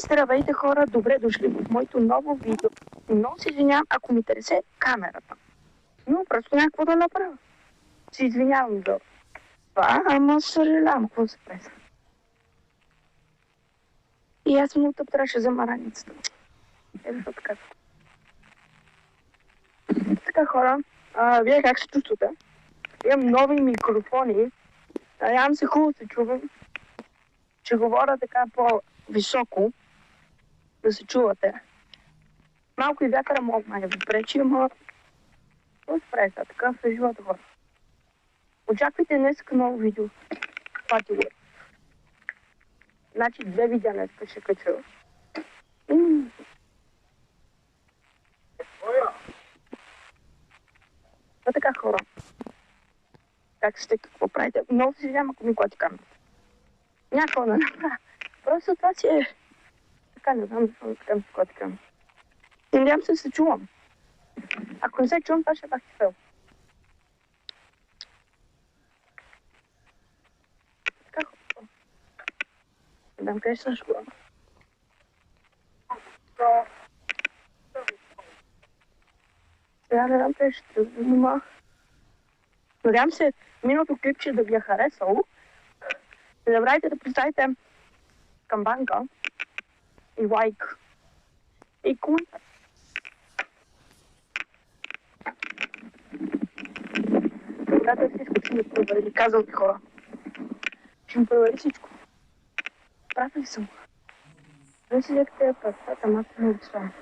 Здравейте хора, добре дошли в моето ново видео. Много се извинявам, ако ми тресе камерата. Но просто някакво да направя. Се извинявам за това, ама съжалявам, какво се преса. И аз му трябваше за мараницата. Ето така. Така хора, вие как се чувствате? Имам нови микрофони. Надявам се хубаво се чувам. Че говоря така по-високо. Да се чувате. Малко и вятъра мога да ви пречи, ама... Какво се прави сега? Така се живота хора. Очаквайте днес ново видео. Пати го. Значи 2 видеа днес ще кача. А така хора. Как сте, какво правите? Много се извинявам, ако ми клати камерата. Някакво да направя. Просто това си е... Така не знам защо така ми клати камерата. Надявам се чувам. Ако не се чувам, това ще бах ти фел. Така хора. Не дам къде съм школа. Сега не знам къде ще тръгна. Надявам се миналото клипче да ви е харесало. Не забравяйте да поставите камбанка и лайк и коментар. Когато всичко ще ми провери, казвам ти хора. Ще ми провери всичко. Прав ли съм? Не си лекте я правата, ама се не обичам.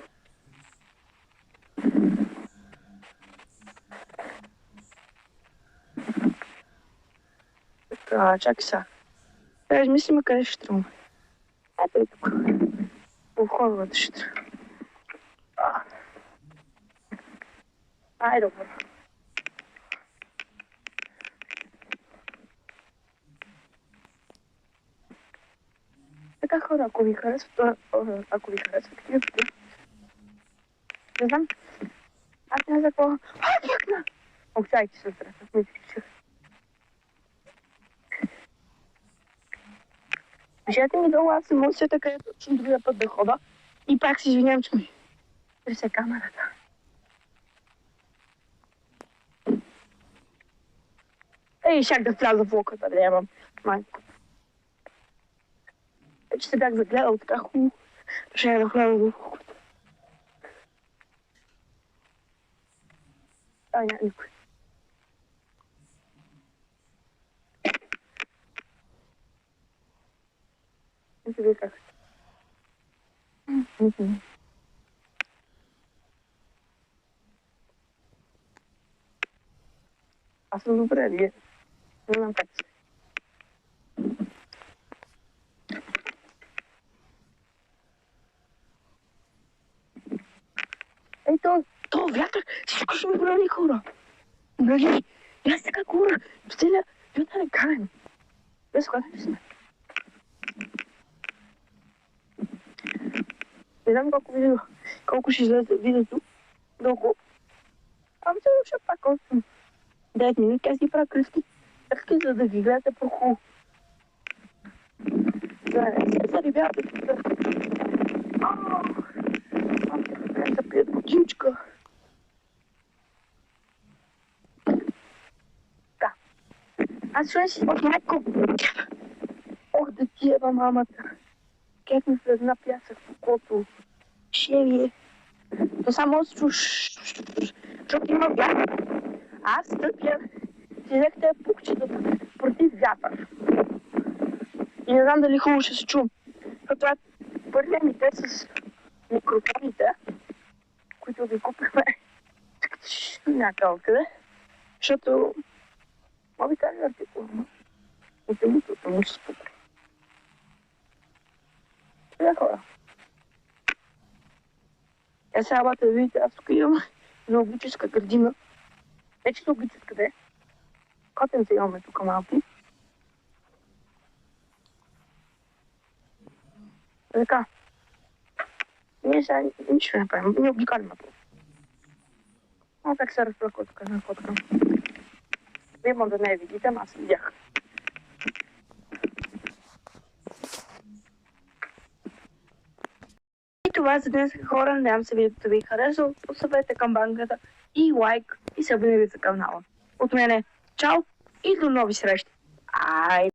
Така, чакай сега. Трябва да измислим къде ще тръгваме. Ето и тук. По входовата ще тръгваме. Ай, добре. Така хора, ако ви харесват такива видео, не знам, аз не знам какво... Тякна! Обчайки се утре, аз ми изключих. Пишете ми долу, аз не мога се така, точно другия път да хода. И пак се извинявам, че ми тресе камерата. Ей, шак да вляза в локата, да нямам майко. Вече се бях загледал така хубаво. Ще да вляза в локата. Ай, няма никой. Не се вие как. Аз съм добре, вие. Не знам как се. Ей, то вятър, всичко ще ми брали хора. Брали, и аз така хора, целия вятър е кален. Без когато сме. Не знам колко ще излезе видеото, дълго. Ами се ще пак 9 минути, аз ги правя кръстки, за да ги гледате по-хубаво. За ребята тук да... Да пият бутинчка. Да. Аз ще си от майко. Ох, да ти еба мамата. Как ми влезна пясък в окото. Шевие. То само се чуш. Защото има вятър. Аз стъпя. Си взех тези пукчетата против вятър. И не знам дали хубаво ще се чувам. Това е първият ми тест с микрофоните, които ги купихме някъде. Защото мога ви кажа артикулно. От емитото му се спука. Сега хора. Сега бата да видите, аз тук имам зоологическа градина. Вече зоологическа де. Котенца имаме тук малки. Така. Ние сега нищо не правим. Ние обикалим на това. Но как се разплъква тук на ходка. Вие може да не видите, ама аз видях. това за днес, хора. Надявам се видеото ви харесало. Поставете камбанката и лайк и се абонирайте за канала. От мене, чао и до нови срещи. Ай!